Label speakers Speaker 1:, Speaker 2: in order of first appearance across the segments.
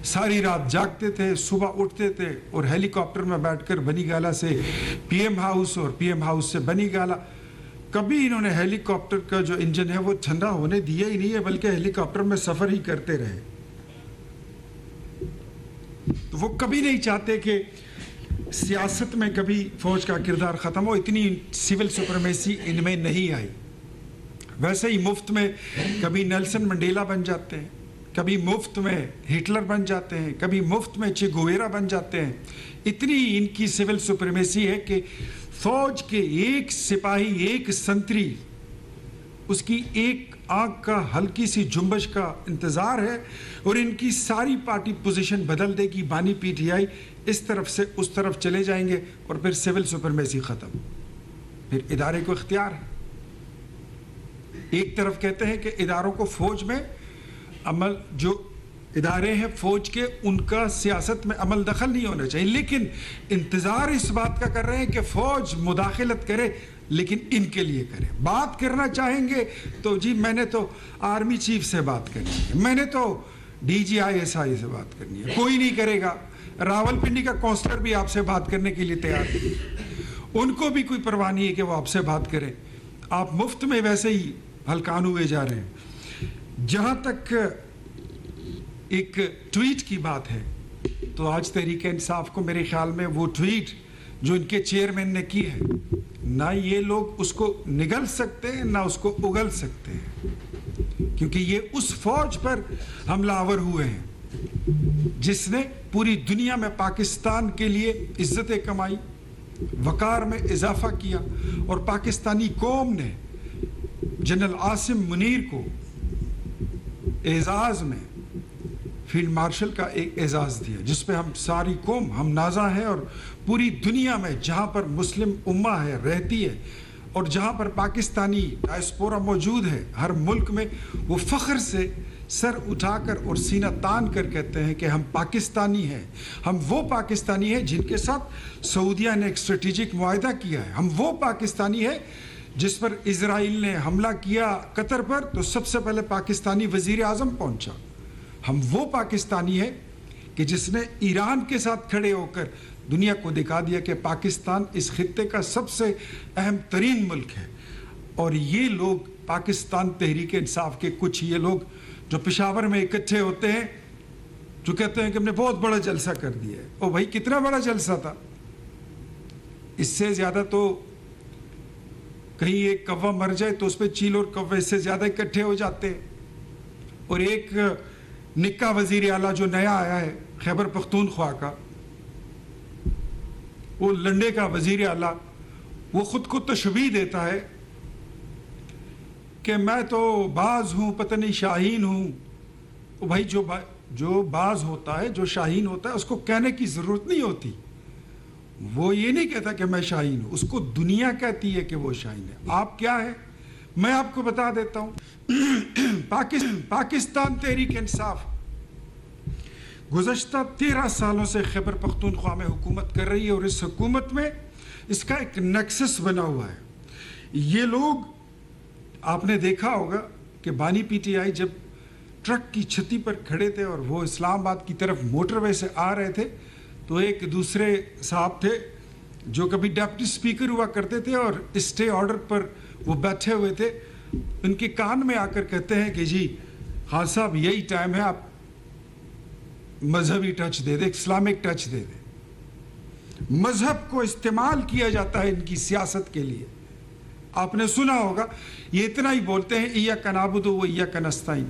Speaker 1: ساری رات جاگتے تھے, صبح اٹھتے تھے اور ہیلی کاپٹر میں بیٹھ کر بنی گالہ سے پی ایم ہاؤس اور پی ایم ہاؤس سے بنی گالہ. کبھی انہوں نے ہیلی کاپٹر کا جو انجن ہے وہ ٹھنڈا ہونے دیا ہی نہیں ہے, بلکہ ہیلی کاپٹر میں سفر ہی کرتے رہے. تو وہ کبھی نہیں چاہتے کہ سیاست میں کبھی فوج کا کردار ختم ہو. اتنی سول سپریمیسی ان میں نہیں آئی. ویسے ہی مفت میں کبھی نیلسن منڈیلا بن جاتے ہیں, کبھی مفت میں ہٹلر بن جاتے ہیں, کبھی مفت میں چے گویرا بن جاتے ہیں. اتنی ان کی سول سپریمیسی ہے کہ فوج کے ایک سپاہی, ایک سنتری, اس کی ایک آنکھ کا ہلکی سی جنبش کا انتظار ہے اور ان کی ساری پارٹی پوزیشن بدل دے گی. بانی پی ٹی آئی اس طرف سے اس طرف چلے جائیں گے اور پھر سول سپریمیسی ختم. پھر ادارے کو اختیار ہے. ایک طرف کہتے ہیں کہ اداروں کو فوج میں عمل, جو ادارے ہیں فوج کے, ان کا سیاست میں عمل دخل نہیں ہونا چاہیے, لیکن انتظار اس بات کا کر رہے ہیں کہ فوج مداخلت کرے, لیکن ان کے لیے کرے. بات کرنا چاہیں گے تو جی میں نے تو آرمی چیف سے بات کرنی ہے, میں نے تو D G I S I سے بات کرنی ہے. کوئی نہیں کرے گا. راول پنڈی کا کونسلر بھی آپ سے بات کرنے کے لیے تیار ہے, ان کو بھی کوئی پرواہ نہیں ہے کہ وہ آپ سے بات کریں. آپ مفت میں ویسے ہی ہلکان ہوئے جا رہے ہیں. جہاں تک ایک ٹویٹ کی بات ہے تو آج تحریک انصاف کو میرے خیال میں وہ ٹویٹ جو ان کے چیئرمین نے کی ہے, نہ یہ لوگ اس کو نگل سکتے ہیں نہ اس کو اگل سکتے ہیں, کیونکہ یہ اس فوج پر حملہ آور ہوئے ہیں جس نے پوری دنیا میں پاکستان کے لیے عزتیں کمائی, وقار میں اضافہ کیا, اور پاکستانی قوم نے جنرل عاصم منیر کو اعزاز میں فیلڈ مارشل کا ایک اعزاز دیا, جس پہ ہم ساری قوم ہم نازاں ہیں. اور پوری دنیا میں جہاں پر مسلم امہ ہے, رہتی ہے, اور جہاں پر پاکستانی ڈائسپورا موجود ہے, ہر ملک میں وہ فخر سے سر اٹھا کر اور سینہ تان کر کہتے ہیں کہ ہم پاکستانی ہیں. ہم وہ پاکستانی ہیں جن کے ساتھ سعودیہ نے ایک اسٹریٹجک معاہدہ کیا ہے. ہم وہ پاکستانی ہیں جس پر اسرائیل نے حملہ کیا قطر پر تو سب سے پہلے پاکستانی وزیر اعظم پہنچا. ہم وہ پاکستانی ہیں کہ جس نے ایران کے ساتھ کھڑے ہو کر دنیا کو دکھا دیا کہ پاکستان اس خطے کا سب سے اہم ترین ملک ہے. اور یہ لوگ پاکستان تحریک انصاف کے کچھ یہ لوگ جو پشاور میں اکٹھے ہوتے ہیں, جو کہتے ہیں کہ ہم نے بہت بڑا جلسہ کر دیا ہے. او بھائی کتنا بڑا جلسہ تھا؟ اس سے زیادہ تو کہیں ایک کوا مر جائے تو اس پہ چیل اور کوے اس سے زیادہ اکٹھے ہو جاتے ہیں. اور ایک نکا وزیر اعلیٰ جو نیا آیا ہے خیبر پختونخوا کا, وہ لنڈے کا وزیر اعلیٰ, وہ خود کو تشبیہ دیتا ہے کہ میں تو باز ہوں, پتہ نہیں شاہین ہوں. بھائی جو باز ہوتا ہے, جو شاہین ہوتا ہے, اس کو کہنے کی ضرورت نہیں ہوتی. وہ یہ نہیں کہتا کہ میں شاہین ہوں, اس کو دنیا کہتی ہے کہ وہ شاہین ہے. آپ کیا ہے میں آپ کو بتا دیتا ہوں. پاکستان تحریک انصاف گزشتہ 13 سالوں سے خیبر پختونخوا میں حکومت کر رہی ہے, اور اس حکومت میں اس کا ایک نیکسس بنا ہوا ہے. یہ لوگ, آپ نے دیکھا ہوگا کہ بانی پی ٹی آئی جب ٹرک کی چھتی پر کھڑے تھے اور وہ اسلام آباد کی طرف موٹر وے سے آ رہے تھے, تو ایک دوسرے صاحب تھے جو کبھی ڈپٹی سپیکر ہوا کرتے تھے اور اسٹے آرڈر پر وہ بیٹھے ہوئے تھے, ان کے کان میں آ کر کہتے ہیں کہ جی خان صاحب یہی ٹائم ہے, آپ مذہبی ٹچ دے دیں, اسلامک ٹچ دے دیں. مذہب کو استعمال کیا جاتا ہے ان کی سیاست کے لیے. آپ نے سنا ہوگا یہ اتنا ہی بولتے ہیں ایاک نعبد و ایاک نستعین.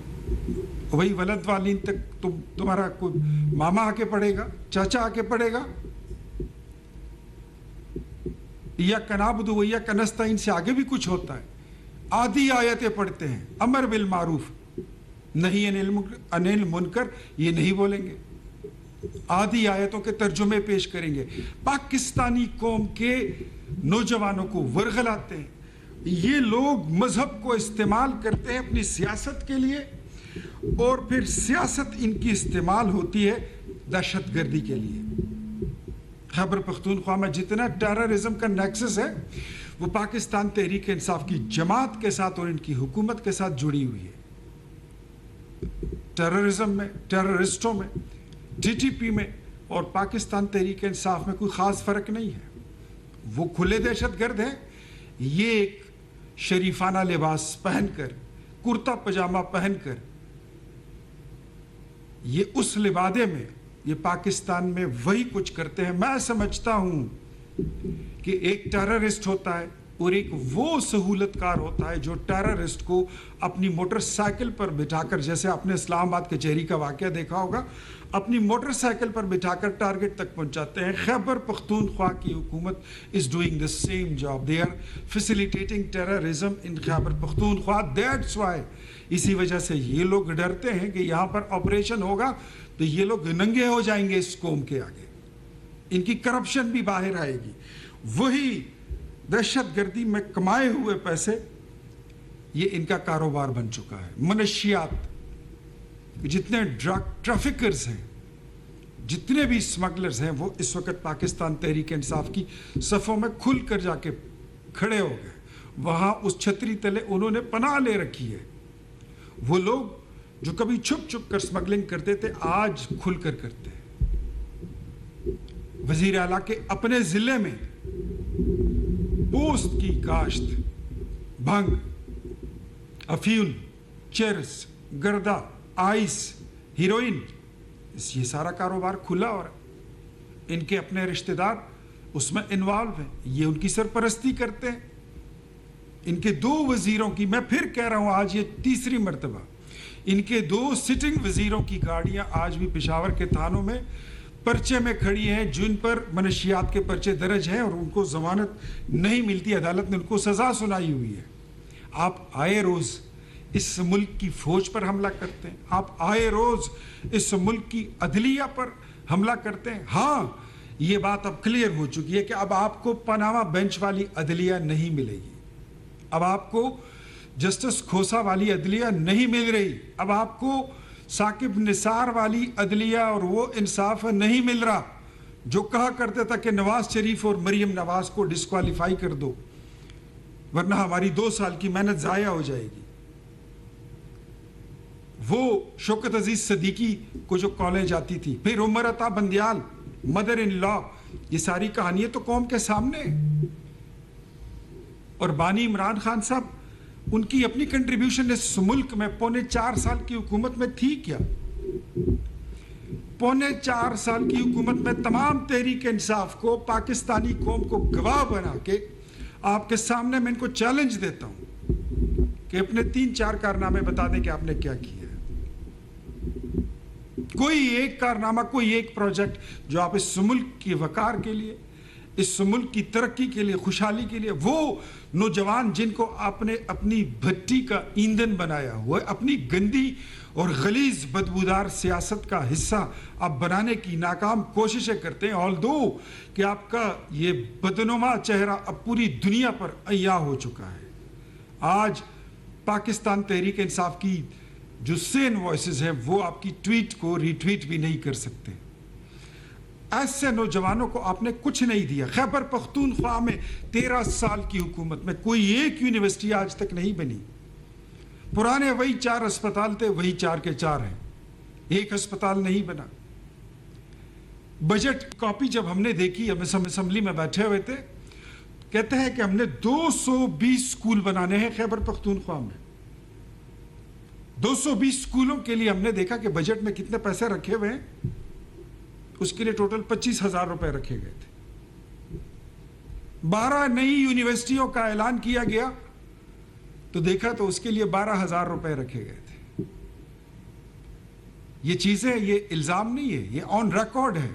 Speaker 1: وہی ولد والین تک تمہارا کوئی ماما آ کے پڑھے گا, چاچا آ کے پڑھے گا. ایاک نعبد و ایاک نستعین سے آگے بھی کچھ ہوتا ہے. آدھی آیتیں پڑھتے ہیں, امر بالمعروف نہی عن المنکر, یہ نہیں بولیں گے. آدھی آیتوں کے ترجمے پیش کریں گے. پاکستانی قوم کے نوجوانوں کو ورغلاتے ہیں. یہ لوگ مذہب کو استعمال کرتے ہیں اپنی سیاست کے لیے, اور پھر سیاست ان کی استعمال ہوتی ہے دہشت گردی کے لیے. خیبر پختونخوا میں جتنا ٹیررزم کا نیکسس ہے وہ پاکستان تحریک انصاف کی جماعت کے ساتھ اور ان کی حکومت کے ساتھ جڑی ہوئی ہے. ٹیررزم میں, ٹیررسٹوں میں ٹی ٹی پی میں اور پاکستان تحریک انصاف میں کوئی خاص فرق نہیں ہے. وہ کھلے دہشت گرد ہیں, یہ ایک شریفانہ لباس پہن کر, کرتا پجامہ پہن کر, یہ اس لبادے میں یہ پاکستان میں وہی کچھ کرتے ہیں. میں سمجھتا ہوں کہ ایک ٹیررسٹ ہوتا ہے اور ایک وہ سہولت کار ہوتا ہے جو ٹیررسٹ کو اپنی موٹر سائیکل پر بٹھا کر, جیسے آپ نے اسلام آباد کچہری کا واقعہ دیکھا ہوگا, اپنی موٹر سائیکل پر بٹھا کر ٹارگٹ تک پہنچاتے ہیں. خیبر پختونخوا کی حکومت is doing the same job. They are facilitating terrorism in Khyber Pakhtunkhwa. That's why اسی وجہ سے یہ لوگ ڈرتے ہیں کہ یہاں پر آپریشن ہوگا تو یہ لوگ ننگے ہو جائیں گے اس قوم کے آگے, ان کی کرپشن بھی باہر آئے گی. وہی دہشت گردی میں کمائے ہوئے پیسے یہ ان کا کاروبار بن چکا ہے. منشیات, جتنے ڈرگ ٹریفکرز ہیں, جتنے بھی اسمگلرز ہیں, وہ اس وقت پاکستان تحریک انصاف کی صفوں میں کھل کر جا کے کھڑے ہو گئے. وہاں اس چھتری تلے انہوں نے پناہ لے رکھی ہے. وہ لوگ جو کبھی چھپ چھپ کر اسمگلنگ کرتے تھے آج کھل کر کرتے ہیں. وزیر اعلیٰ کے اپنے ضلع میں پوست کی کاشت, بھنگ, افیون, چرس, گردہ, آئس, ہیروئن, یہ سارا کاروبار کھلا ہو رہا ہے. ان کے اپنے رشتہ دار اس میں انوالو ہیں, یہ ان کی سرپرستی کرتے ہیں. ان کے 2 وزیروں کی, میں پھر کہہ رہا ہوں آج یہ تیسری مرتبہ, ان کے 2 سٹنگ وزیروں کی گاڑیاں آج بھی پشاور کے تھانوں میں پرچے میں کھڑی ہیں, جن پر منشیات کے پرچے درج ہیں اور ان کو ضمانت نہیں ملتی. عدالت نے ان کو سزا سنائی ہوئی ہے. آپ آئے روز اس ملک کی فوج پر حملہ کرتے ہیں, آپ آئے روز اس ملک کی عدلیہ پر حملہ کرتے ہیں. ہاں, یہ بات اب کلیئر ہو چکی ہے کہ اب آپ کو پاناما بینچ والی عدلیہ نہیں ملے گی, اب آپ کو جسٹس کھوسا والی عدلیہ نہیں مل رہی, اب آپ کو ثاقب نثار والی عدلیہ اور وہ انصاف نہیں مل رہا جو کہا کرتے تھا کہ نواز شریف اور مریم نواز کو ڈسکوالیفائی کر دو ورنہ ہماری 2 سال کی محنت ضائع ہو جائے گی. وہ شوکت عزیز صدیقی کو جو کالج آتی تھی, پھر عمر عطا بندیال, مدر ان لا, یہ ساری کہانیاں تو قوم کے سامنے. اور بانی عمران خان صاحب, ان کی اپنی کنٹریبیوشن اس ملک میں 4.25 سال کی حکومت میں تھی کیا؟ 4.25 سال کی حکومت میں تمام تحریک انصاف کو, پاکستانی قوم کو گواہ بنا کے آپ کے سامنے میں ان کو چیلنج دیتا ہوں کہ اپنے 3-4 کارنامے بتا دیں کہ آپ نے کیا کیا ہے. کوئی ایک کارنامہ, کوئی ایک پروجیکٹ جو آپ اس ملک کی وقار کے لیے, اس ملک کی ترقی کے لیے, خوشحالی کے لیے, وہ نوجوان جن کو آپ نے اپنی بھٹی کا ایندھن بنایا ہوا ہے, اپنی گندی اور غلیظ بدبودار سیاست کا حصہ آپ بنانے کی ناکام کوششیں کرتے ہیں. آلدو کہ آپ کا یہ بدنما چہرہ اب پوری دنیا پر عیاں ہو چکا ہے. آج پاکستان تحریک انصاف کی جو سین وائسز ہیں وہ آپ کی ٹویٹ کو ری ٹویٹ بھی نہیں کر سکتے. ایسے نوجوانوں کو آپ نے کچھ نہیں دیا. خیبر پختونخوا میں 13 سال کی حکومت میں کوئی ایک یونیورسٹی آج تک نہیں بنی. پرانے وہی 4 اسپتال تھے, وہی 4 کے 4 ہیں, ایک اسپتال نہیں بنا. بجٹ کاپی جب ہم نے دیکھی, ہم اسمبلی میں بیٹھے ہوئے تھے, کہتے ہیں کہ ہم نے 220 سکول بنانے ہیں خیبر پختونخوا میں. 220 سکولوں کے لیے ہم نے دیکھا کہ بجٹ میں کتنے پیسے رکھے ہوئے ہیں, اس کے لیے ٹوٹل 25,000 روپے رکھے گئے تھے. 12 نئی یونیورسٹیوں کا اعلان کیا گیا تو دیکھا تو اس کے لیے 12,000 روپے رکھے گئے تھے. یہ چیزیں, یہ الزام نہیں ہے, یہ آن ریکارڈ ہے.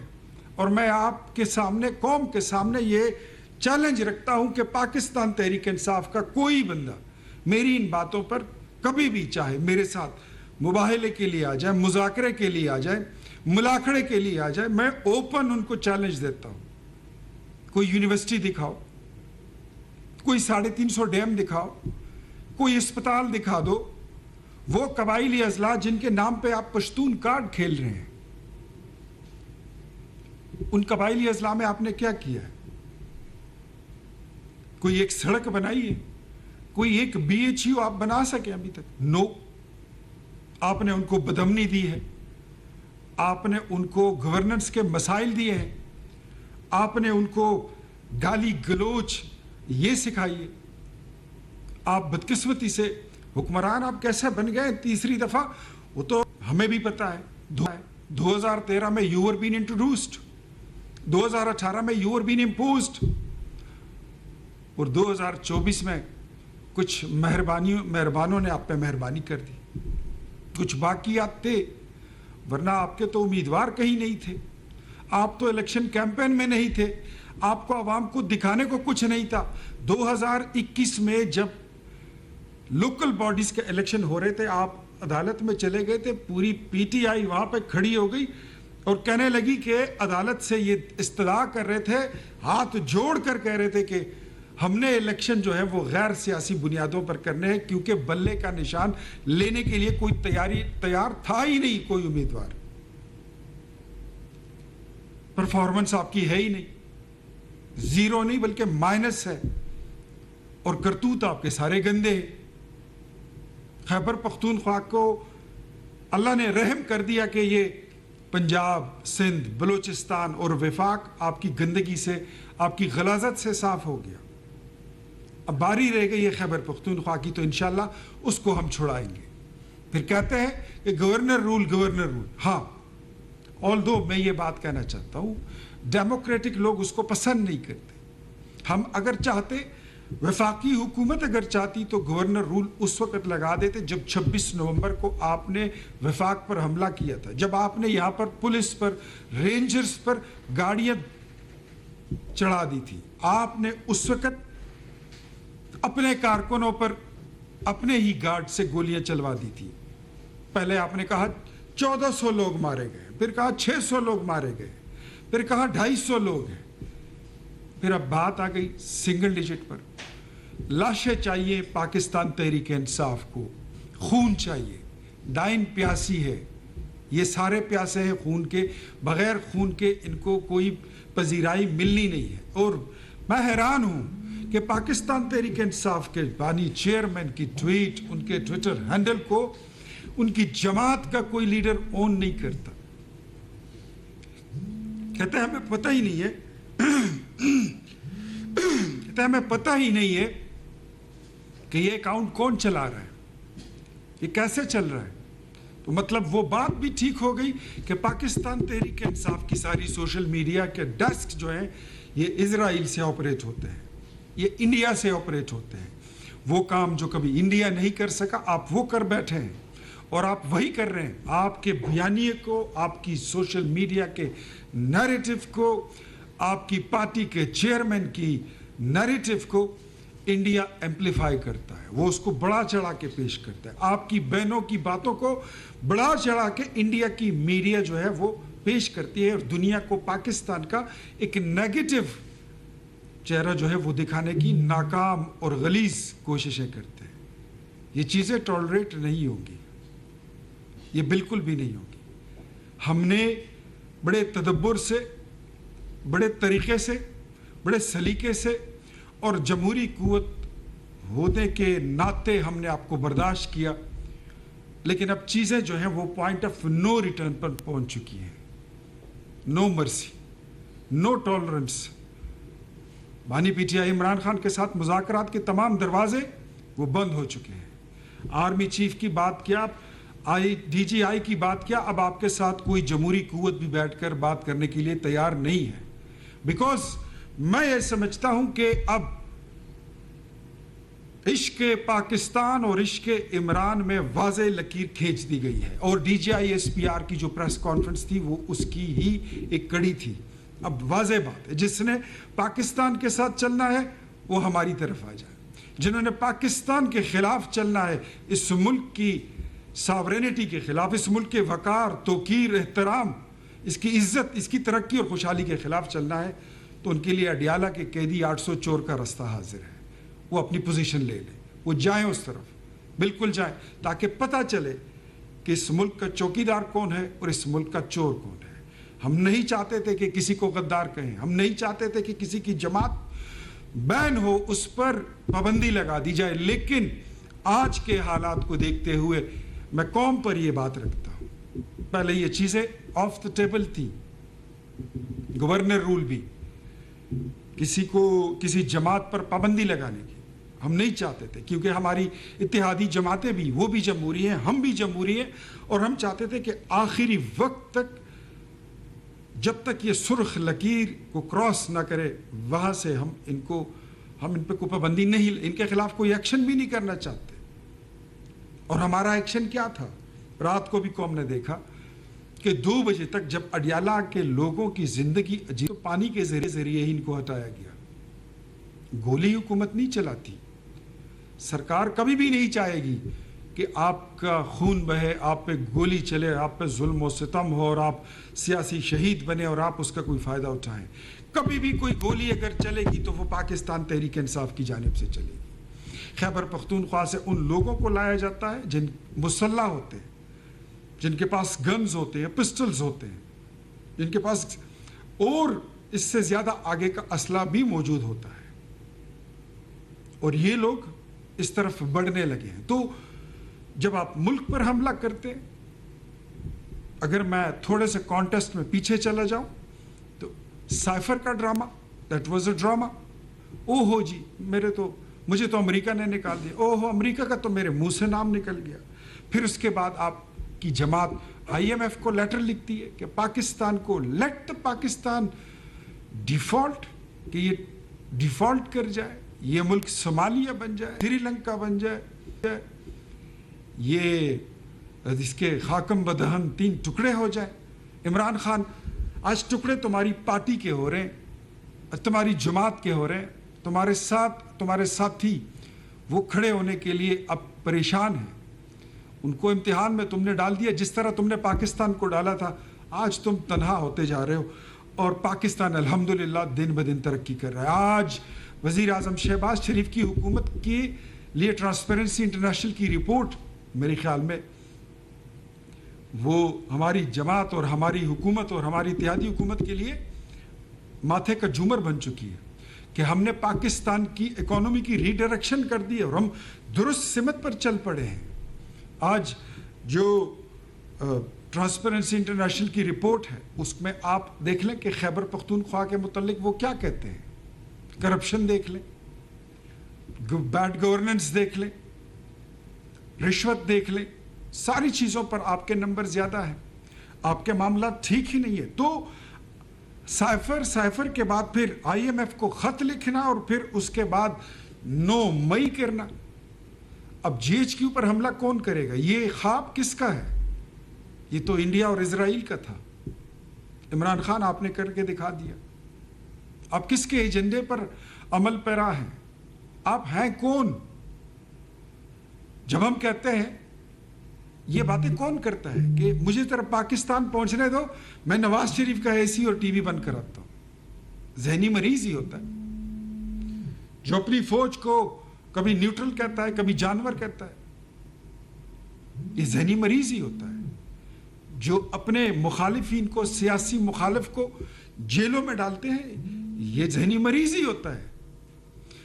Speaker 1: اور میں آپ کے سامنے, قوم کے سامنے یہ چیلنج رکھتا ہوں کہ پاکستان تحریک انصاف کا کوئی بندہ میری ان باتوں پر کبھی بھی چاہے میرے ساتھ مباہلے کے لیے آ جائے, مذاکرے کے لیے آ جائے, ملاقڑے کے لیے آ جائے, میں اوپن ان کو چیلنج دیتا ہوں. کوئی یونیورسٹی دکھاؤ, کوئی 350 ڈیم دکھاؤ, کوئی اسپتال دکھا دو. وہ قبائلی اضلاع جن کے نام پہ آپ پشتون کارڈ کھیل رہے ہیں, ان قبائلی اضلاع میں آپ نے کیا کیا ہے؟ کوئی ایک سڑک بنائی ہے, کوئی ایک BHU آپ بنا سکے ابھی تک؟ نو. آپ نے ان کو بدامنی دی ہے, آپ نے ان کو گورننس کے مسائل دیے ہیں, آپ نے ان کو گالی گلوچ یہ سکھائیے. آپ بدقسمتی سے حکمران آپ کیسے بن گئے تیسری دفعہ, وہ تو ہمیں بھی پتا ہے. 2013 میں یو ور بین انٹروڈیوسڈ, 2018 میں یو ور بین امپوزڈ, اور 2024 میں کچھ مہربانوں نے آپ پہ مہربانی کر دی. کچھ باقیات تھے, ورنہ آپ کے تو امیدوار کہیں نہیں تھے, آپ تو الیکشن کیمپین میں نہیں تھے, آپ کو عوام کو دکھانے کو کچھ نہیں تھا. 2021 میں جب لوکل باڈیز کے الیکشن ہو رہے تھے, آپ عدالت میں چلے گئے تھے, پوری پی ٹی آئی وہاں پہ کھڑی ہو گئی اور کہنے لگی کہ عدالت سے یہ استدعا کر رہے تھے, ہاتھ جوڑ کر کہہ رہے تھے کہ ہم نے الیکشن جو ہے وہ غیر سیاسی بنیادوں پر کرنے ہیں, کیونکہ بلے کا نشان لینے کے لیے کوئی تیار تھا ہی نہیں کوئی امیدوار. پرفارمنس آپ کی ہے ہی نہیں, زیرو نہیں بلکہ مائنس ہے, اور کرتوت آپ کے سارے گندے ہیں. خیبر پختونخوا کو اللہ نے رحم کر دیا کہ یہ پنجاب, سندھ, بلوچستان اور وفاق آپ کی گندگی سے, آپ کی غلاظت سے صاف ہو گیا. اب باری رہ گئی ہے خیبر پختونخوا کی, تو انشاءاللہ اس کو ہم چھڑائیں گے. پھر کہتے ہیں کہ گورنر رول. ہاں, آلدو میں یہ بات کہنا چاہتا ہوں, ڈیموکریٹک لوگ اس کو پسند نہیں کرتے. ہم اگر چاہتے, وفاقی حکومت اگر چاہتی تو گورنر رول اس وقت لگا دیتے جب 26 نومبر کو آپ نے وفاق پر حملہ کیا تھا, جب آپ نے یہاں پر پولیس پر, رینجرز پر گاڑیاں چڑھا دی تھی. آپ نے اس وقت اپنے کارکنوں پر اپنے ہی گارڈ سے گولیاں چلوا دی تھی. پہلے آپ نے کہا 1400 لوگ مارے گئے, پھر کہا 600 لوگ مارے گئے, پھر کہا 250 لوگ ہیں, پھر اب بات آ گئی سنگل ڈیجٹ پر. لاشیں چاہیے پاکستان تحریک انصاف کو, خون چاہیے. ڈائن پیاسی ہے, یہ سارے پیاسے ہیں خون کے, بغیر خون کے ان کو کوئی پذیرائی ملنی نہیں ہے. اور میں حیران ہوں کہ پاکستان تحریک انصاف کے بانی چیئرمین کی ٹویٹ, ان کے ٹویٹر ہینڈل کو ان کی جماعت کا کوئی لیڈر اون نہیں کرتا. کہتے ہیں ہمیں پتہ ہی نہیں ہے, کہتے ہیں ہمیں پتہ ہی نہیں ہے کہ یہ اکاؤنٹ کون چلا رہا ہے, یہ کیسے چل رہا ہے. تو مطلب وہ بات بھی ٹھیک ہو گئی کہ پاکستان تحریک انصاف کی ساری سوشل میڈیا کے ڈیسک جو ہیں یہ اسرائیل سے آپریٹ ہوتے ہیں, یہ انڈیا سے آپریٹ ہوتے ہیں. وہ کام جو کبھی انڈیا نہیں کر سکا آپ وہ کر بیٹھے ہیں, اور آپ وہی کر رہے ہیں. آپ کے بیانیے کو, آپ کی سوشل میڈیا کے نیریٹو کو, آپ کی پارٹی کے چیئرمین کی نیریٹو کو انڈیا ایمپلیفائی کرتا ہے, وہ اس کو بڑا چڑھا کے پیش کرتا ہے. آپ کی بہنوں کی باتوں کو بڑا چڑھا کے انڈیا کی میڈیا جو ہے وہ پیش کرتی ہے, اور دنیا کو پاکستان کا ایک نیگیٹو چہرہ جو ہے وہ دکھانے کی ناکام اور غلیظ کوششیں کرتے ہیں. یہ چیزیں ٹالریٹ نہیں ہوگی, یہ بالکل بھی نہیں ہوگی. ہم نے بڑے تدبر سے, بڑے طریقے سے, بڑے سلیقے سے اور جمہوری قوت ہونے کے ناطے ہم نے آپ کو برداشت کیا, لیکن اب چیزیں جو ہیں وہ پوائنٹ آف نو ریٹرن پر پہنچ چکی ہیں. نو مرسی, نو ٹالرنس. بانی P T I Imran Khan کے ساتھ مذاکرات کے تمام دروازے وہ بند ہو چکے ہیں. آرمی چیف کی بات کیا, ڈی جی آئی کی بات کیا, اب آپ کے ساتھ کوئی جمہوری قوت بھی بیٹھ کر بات کرنے کے لیے تیار نہیں ہے. بیکاز میں یہ سمجھتا ہوں کہ اب عشق پاکستان اور عشق عمران میں واضح لکیر کھینچ دی گئی ہے, اور D G I S P R کی جو پریس کانفرنس تھی وہ اس کی ہی ایک کڑی تھی. اب واضح بات ہے, جس نے پاکستان کے ساتھ چلنا ہے وہ ہماری طرف آ جائے, جنہوں نے پاکستان کے خلاف چلنا ہے, اس ملک کی ساورینٹی کے خلاف, اس ملک کے وقار, توقیر, احترام, اس کی عزت, اس کی ترقی اور خوشحالی کے خلاف چلنا ہے, تو ان کے لیے اڈیالہ کے قیدی 800 چور کا رستہ حاضر ہے. وہ اپنی پوزیشن لے لیں, وہ جائیں اس طرف, بالکل جائیں, تاکہ پتہ چلے کہ اس ملک کا چوکیدار کون ہے اور اس ملک کا چور کون ہے. ہم نہیں چاہتے تھے کہ کسی کو غدار کہیں, ہم نہیں چاہتے تھے کہ کسی کی جماعت بین ہو, اس پر پابندی لگا دی جائے, لیکن آج کے حالات کو دیکھتے ہوئے میں قوم پر یہ بات رکھتا ہوں پہلے یہ چیزیں آف دا ٹیبل تھی. گورنر رول بھی, کسی کو کسی جماعت پر پابندی لگانے کی ہم نہیں چاہتے تھے, کیونکہ ہماری اتحادی جماعتیں بھی, وہ بھی جمہوری ہیں, ہم بھی جمہوری ہیں, اور ہم چاہتے تھے کہ آخری وقت تک جب تک یہ سرخ لکیر کو کراس نہ کرے وہاں سے ہم ان پہ کوئی پابندی نہیں, ان کے خلاف کوئی ایکشن بھی نہیں کرنا چاہتے. اور ہمارا ایکشن کیا تھا؟ رات کو بھی قوم نے دیکھا کہ 2 بجے تک جب اڈیالہ کے لوگوں کی زندگی تو پانی کے ذریعے ہی ان کو ہٹایا گیا. گولی حکومت نہیں چلاتی. سرکار کبھی بھی نہیں چاہے گی کہ آپ کا خون بہے, آپ پہ گولی چلے, آپ پہ ظلم و ستم ہو اور آپ سیاسی شہید بنے اور آپ اس کا کوئی فائدہ اٹھائیں. کبھی بھی کوئی گولی اگر چلے گی تو وہ پاکستان تحریک انصاف کی جانب سے چلے گی. خیبر پختونخوا سے ان لوگوں کو لایا جاتا ہے جن مسلح ہوتے ہیں, جن کے پاس گنز ہوتے ہیں, پسٹلز ہوتے ہیں, جن کے پاس اور اس سے زیادہ آگے کا اسلحہ بھی موجود ہوتا ہے, اور یہ لوگ اس طرف بڑھنے لگے ہیں. تو جب آپ ملک پر حملہ کرتے, اگر میں تھوڑے سے کانٹیسٹ میں پیچھے چلا جاؤں تو سائفر کا drama, that was a drama. او ہو جی, مجھے تو امریکہ نے نکال دیا, او ہو امریکہ کا تو میرے منہ سے نام نکل گیا. پھر اس کے بعد آپ کی جماعت IMF کو لیٹر لکھتی ہے کہ پاکستان کو لیٹ پاکستان ڈیفالٹ, کہ یہ ڈیفالٹ کر جائے, یہ ملک صومالیہ بن جائے, سری لنکا بن جائے, یہ اس کے خاکم بدہن 3 ٹکڑے ہو جائیں. عمران خان, آج ٹکڑے تمہاری پارٹی کے ہو رہے ہیں, تمہاری جماعت کے ہو رہے ہیں, تمہارے ساتھ تمہارے ساتھی وہ کھڑے ہونے کے لیے اب پریشان ہیں. ان کو امتحان میں تم نے ڈال دیا, جس طرح تم نے پاکستان کو ڈالا تھا. آج تم تنہا ہوتے جا رہے ہو اور پاکستان الحمدللہ دن بدن ترقی کر رہا ہے. آج وزیر اعظم شہباز شریف کی حکومت کے لیے ٹرانسپیرنسی انٹرنیشنل کی رپورٹ, میرے خیال میں وہ ہماری جماعت اور ہماری حکومت اور ہماری اتحادی حکومت کے لیے ماتھے کا جھومر بن چکی ہے کہ ہم نے پاکستان کی اکانومی کی ری ڈائریکشن کر دی ہے اور ہم درست سمت پر چل پڑے ہیں. آج جو ٹرانسپیرنسی انٹرنیشنل کی رپورٹ ہے اس میں آپ دیکھ لیں کہ خیبر پختونخوا کے متعلق وہ کیا کہتے ہیں. کرپشن دیکھ لیں, بیڈ گورننس دیکھ لیں, رشوت دیکھ لیں, ساری چیزوں پر آپ کے نمبر زیادہ ہیں, آپ کے معاملات ٹھیک ہی نہیں ہے. تو سائفر کے بعد پھر IMF کو خط لکھنا اور پھر اس کے بعد 9 مئی کرنا. اب GHQ پر حملہ کون کرے گا؟ یہ خواب کس کا ہے؟ یہ تو انڈیا اور اسرائیل کا تھا. عمران خان آپ نے کر کے دکھا دیا. آپ کس کے ایجنڈے پر عمل پیرا ہیں؟ آپ ہیں کون؟ جب ہم کہتے ہیں, یہ باتیں کون کرتا ہے کہ مجھے طرف پاکستان پہنچنے دو, میں نواز شریف کا AC اور TV بند کراتا ہوں. ذہنی مریض ہی ہوتا ہے جو اپنی فوج کو کبھی نیوٹرل کہتا ہے, کبھی جانور کہتا ہے. یہ ذہنی مریض ہی ہوتا ہے جو اپنے مخالفین کو, سیاسی مخالف کو جیلوں میں ڈالتے ہیں. یہ ذہنی مریض ہی ہوتا ہے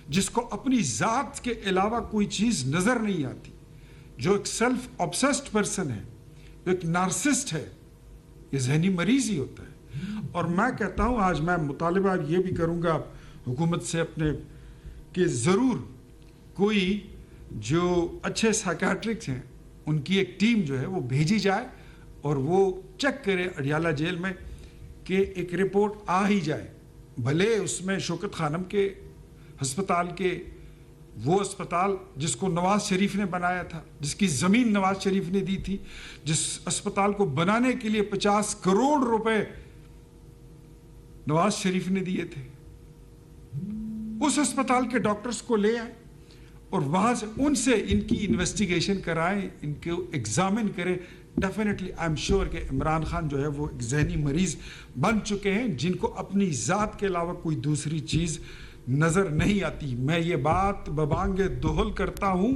Speaker 1: جس کو اپنی ذات کے علاوہ کوئی چیز نظر نہیں آتی, جو ایک سیلف آبسیسڈ پرسن ہے, جو ایک نارسسٹ ہے. یہ ذہنی مریض ہی ہوتا ہے. اور میں کہتا ہوں, آج میں مطالبہ یہ بھی کروں گا حکومت سے اپنے کہ ضرور کوئی جو اچھے سائیکیٹرکس ہیں ان کی ایک ٹیم جو ہے وہ بھیجی جائے اور وہ چیک کرے اڈیالہ جیل میں کہ ایک رپورٹ آ ہی جائے. بھلے اس میں شوکت خانم کے ہسپتال کے, وہ اسپتال جس کو نواز شریف نے بنایا تھا, جس کی زمین نواز شریف نے دی تھی, جس اسپتال کو بنانے کے لیے 50 کروڑ روپے نواز شریف نے دیے تھے, اس اسپتال کے ڈاکٹرز کو لے آئیں اور وہاں سے ان سے ان کی انویسٹیگیشن کرائیں, ان کو ایگزامن کریں. ڈیفینیٹلی آئی ایم شیور کہ عمران خان جو ہے وہ ایک ذہنی مریض بن چکے ہیں جن کو اپنی ذات کے علاوہ کوئی دوسری چیز نظر نہیں آتی. میں یہ بات ببانگ دوہل کرتا ہوں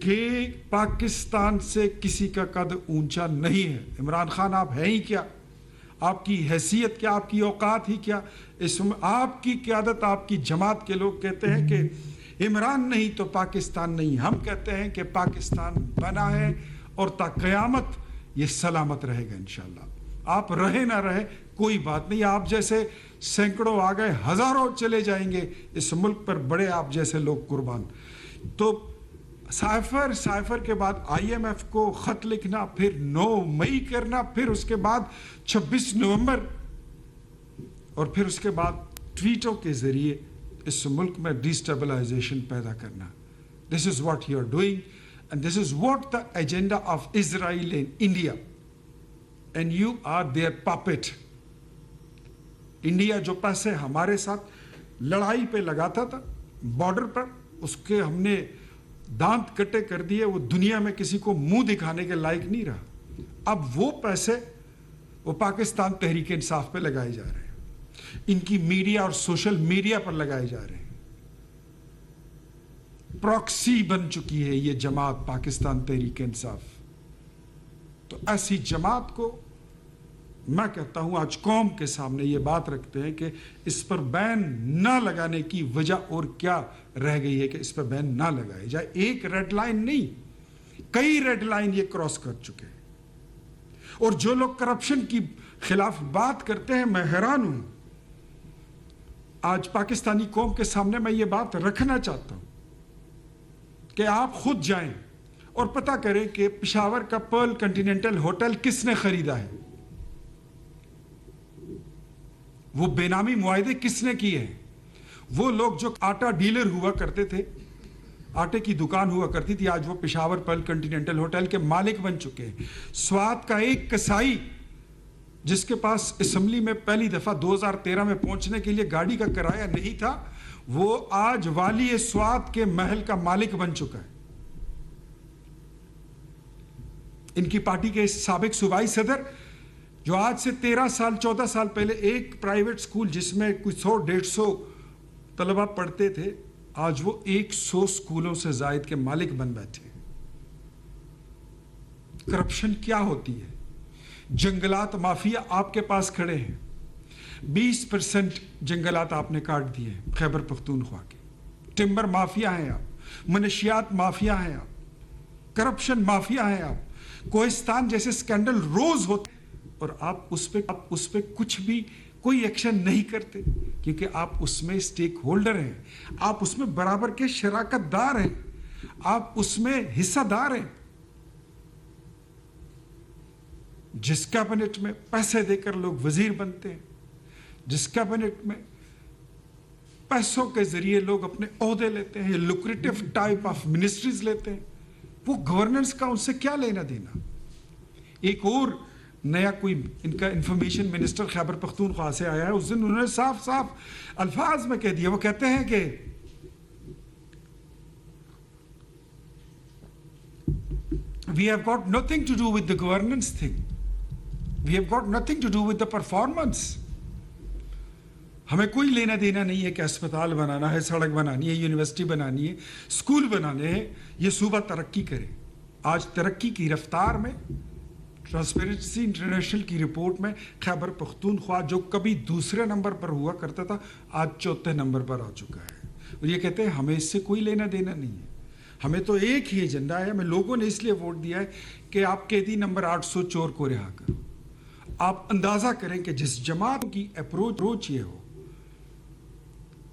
Speaker 1: کہ پاکستان سے کسی کا قد اونچا نہیں ہے. عمران خان آپ ہیں ہی کیا؟ آپ کی حیثیت کیا؟ آپ کی اوقات ہی کیا؟ اس میں آپ کی قیادت, آپ کی جماعت کے لوگ کہتے ہیں کہ عمران نہیں تو پاکستان نہیں. ہم کہتے ہیں کہ پاکستان بنا ہے اور تا قیامت یہ سلامت رہے گا انشاءاللہ. آپ رہے نہ رہے کوئی بات نہیں, آپ جیسے سینکڑوں آ گئے, ہزاروں چلے جائیں گے, اس ملک پر بڑے آپ جیسے لوگ قربان. تو سائفر کے بعد IMF کو خط لکھنا, پھر 9 مئی کرنا, پھر اس کے بعد 26 نومبر, اور پھر اس کے بعد ٹویٹوں کے ذریعے اس ملک میں ڈیسٹیبلائزیشن پیدا کرنا. This is what you are doing, and this is what the agenda of Israel in India, and you are their puppet. India جو پیسے ہمارے ساتھ لڑائی پہ لگاتا تھا بارڈر پر, اس کے ہم نے دانت کٹے کر دیے, وہ دنیا میں کسی کو منہ دکھانے کے لائق نہیں رہا. اب وہ پیسے وہ پاکستان تحریک انصاف پہ لگائے جا رہے ہیں, ان کی میڈیا اور سوشل میڈیا پر لگائے جا رہے ہیں. پراکسی بن چکی ہے یہ جماعت پاکستان تحریک انصاف. تو ایسی جماعت کو میں کہتا ہوں آج قوم کے سامنے یہ بات رکھتے ہیں کہ اس پر بین نہ لگانے کی وجہ اور کیا رہ گئی ہے کہ اس پر بین نہ لگائے جائے. ایک ریڈ لائن نہیں, کئی ریڈ لائن یہ کراس کر چکے ہیں. اور جو لوگ کرپشن کی خلاف بات کرتے ہیں, میں حیران ہوں. آج پاکستانی قوم کے سامنے میں یہ بات رکھنا چاہتا ہوں کہ آپ خود جائیں اور پتہ کریں کہ پشاور کا پرل کنٹیننٹل ہوٹل کس نے خریدا ہے, وہ بے نامی معاہدے کس نے کیے ہیں. وہ لوگ جو آٹا ڈیلر ہوا کرتے تھے, آٹے کی دکان ہوا کرتی تھی, آج وہ پشاور پرل کنٹیننٹل ہوٹل کے مالک بن چکے ہیں. سوات کا ایک کسائی جس کے پاس اسمبلی میں پہلی دفعہ 2013 میں پہنچنے کے لیے گاڑی کا کرایہ نہیں تھا, وہ آج والی سوات کے محل کا مالک بن چکا ہے. ان کی پارٹی کے سابق صوبائی صدر جو آج سے 13 سال 14 سال پہلے ایک پرائیویٹ سکول جس میں کچھ 100-150 طلبہ پڑھتے تھے, آج وہ 100 سکولوں سے زائد کے مالک بن بیٹھے. کرپشن کیا ہوتی ہے؟ جنگلات مافیا آپ کے پاس کھڑے ہیں, 20% جنگلات آپ نے کاٹ دیے خیبر پختونخوا کے. ٹمبر مافیا ہیں آپ, منشیات مافیا ہیں آپ, کرپشن مافیا ہیں آپ. کوہستان جیسے سکینڈل روز ہوتے اور آپ اس پہ کچھ بھی کوئی ایکشن نہیں کرتے, کیونکہ آپ اس میں سٹیک ہولڈر ہیں, آپ اس میں برابر کے شراکت دار ہیں, آپ اس میں حصہ دار ہیں. جس کیبنٹ میں پیسے دے کر لوگ وزیر بنتے ہیں, جس کیبنٹ میں پیسوں کے ذریعے لوگ اپنے عہدے لیتے ہیں, لوکریٹو ٹائپ آف منسٹریز لیتے ہیں, وہ گورننس کا ان سے کیا لینا دینا. ایک اور نیا کوئی ان کا انفارمیشن منسٹر خیبر پختونخوا سے آیا ہے, اس دن انہوں نے صاف صاف الفاظ میں کہہ دیا, وہ کہتے ہیں کہ we have got nothing to do with the governance thing, we have got nothing to do with the performance. ہمیں کوئی لینا دینا نہیں ہے کہ اسپتال بنانا ہے, سڑک بنانی ہے, یونیورسٹی بنانی ہے, اسکول بنانے ہیں, یہ صوبہ ترقی کرے. آج ترقی کی رفتار میں ٹرانسپیرنسی انٹرنیشنل کی رپورٹ میں خیبر پختونخوا جو کبھی دوسرے نمبر پر ہوا کرتا تھا, آج 4تھے نمبر پر آ چکا ہے. اور یہ کہتے ہیں ہمیں اس سے کوئی لینا دینا نہیں ہے, ہمیں تو ایک ہی ایجنڈا ہے. ہمیں لوگوں نے اس لیے ووٹ دیا ہے کہ آپ قیدی نمبر 800 چور کو رہا کرو. آپ اندازہ کریں کہ جس جماعت کی اپروچ یہ ہو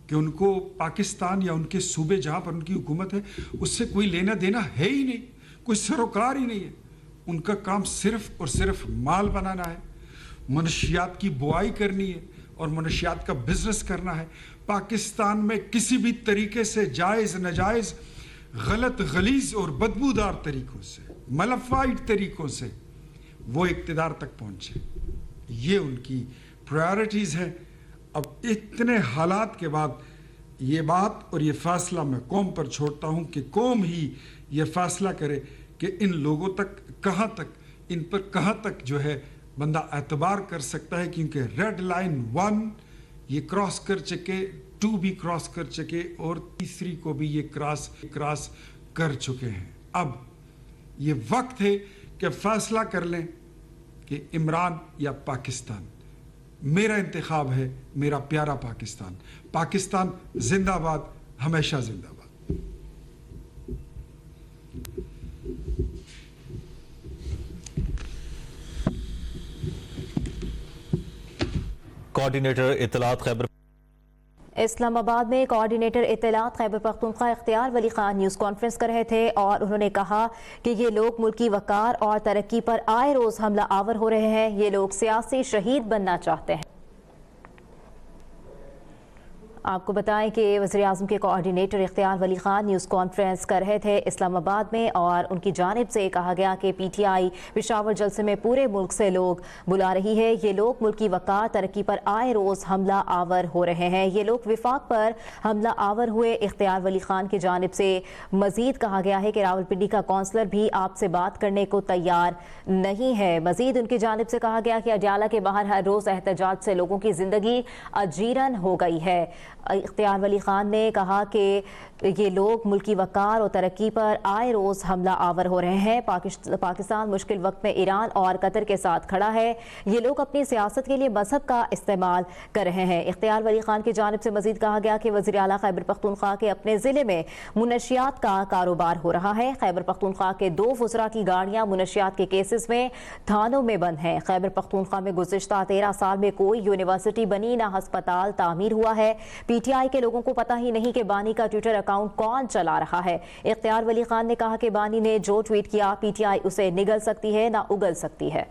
Speaker 1: کہ ان کو پاکستان یا ان کے صوبے جہاں پر ان کی حکومت ہے اس سے کوئی لینا دینا ہے ہی نہیں, کوئی سروکار ہی نہیں ہے. ان کا کام صرف اور صرف مال بنانا ہے, منشیات کی بوائی کرنی ہے اور منشیات کا بزنس کرنا ہے. پاکستان میں کسی بھی طریقے سے جائز ناجائز, غلط غلیظ اور بدبودار طریقوں سے, ملفائڈ طریقوں سے وہ اقتدار تک پہنچے. یہ ان کی پرائرٹیز ہے. اب اتنے حالات کے بعد یہ بات اور یہ فیصلہ میں قوم پر چھوڑتا ہوں کہ قوم ہی یہ فیصلہ کرے کہ ان لوگوں تک کہاں تک, ان پر کہاں تک جو ہے بندہ اعتبار کر سکتا ہے. کیونکہ ریڈ لائن 1 یہ کراس کر چکے, 2 بھی کراس کر چکے اور تیسری کو بھی یہ کراس کر چکے ہیں. اب یہ وقت ہے کہ فیصلہ کر لیں کہ عمران یا پاکستان. میرا انتخاب ہے میرا پیارا پاکستان. پاکستان زندہ باد, ہمیشہ زندہ باد.
Speaker 2: کوارڈینیٹر اطلاعات خیبر
Speaker 3: اسلام آباد میں کوارڈینیٹر اطلاعات خیبر پختونخوا اختیار ولی خان نیوز کانفرنس کر رہے تھے اور انہوں نے کہا کہ یہ لوگ ملکی وقار اور ترقی پر آئے روز حملہ آور ہو رہے ہیں، یہ لوگ سیاسی شہید بننا چاہتے ہیں۔ آپ کو بتائیں کہ وزیراعظم کے کوارڈینیٹر اختیار ولی خان نیوز کانفرنس کر رہے تھے اسلام آباد میں، اور ان کی جانب سے کہا گیا کہ پی ٹی آئی پشاور جلسے میں پورے ملک سے لوگ بلا رہی ہے، یہ لوگ ملکی وقار ترقی پر آئے روز حملہ آور ہو رہے ہیں، یہ لوگ وفاق پر حملہ آور ہوئے۔ اختیار ولی خان کی جانب سے مزید کہا گیا ہے کہ راولپنڈی کا کونسلر بھی آپ سے بات کرنے کو تیار نہیں ہے۔ مزید ان کی جانب سے کہا گیا کہ اڈیالہ کے باہر ہر روز احتجاج سے لوگوں کی زندگی اجیرن ہو گئی ہے۔ اختیار ولی خان نے کہا کہ یہ لوگ ملکی وقار اور ترقی پر آئے روز حملہ آور ہو رہے ہیں۔ پاکستان مشکل وقت میں ایران اور قطر کے ساتھ کھڑا ہے، یہ لوگ اپنی سیاست کے لیے مذہب کا استعمال کر رہے ہیں۔ اختیار ولی خان کی جانب سے مزید کہا گیا کہ وزیر اعلیٰ خیبر پختونخوا کے اپنے ضلع میں منشیات کا کاروبار ہو رہا ہے۔ خیبر پختونخوا کے 2 وزراء کی گاڑیاں منشیات کے کیسز میں تھانوں میں بند ہیں۔ خیبر پختونخوا میں گزشتہ 13 سال میں کوئی یونیورسٹی بنی نہ ہسپتال تعمیر ہوا ہے۔ پی ٹی آئی کے لوگوں کو پتہ ہی نہیں کہ بانی کا ٹویٹر اکاؤنٹ کون چلا رہا ہے۔ اختیار ولی خان نے کہا کہ بانی نے جو ٹویٹ کیا پی ٹی آئی اسے نگل سکتی ہے نہ اگل سکتی ہے۔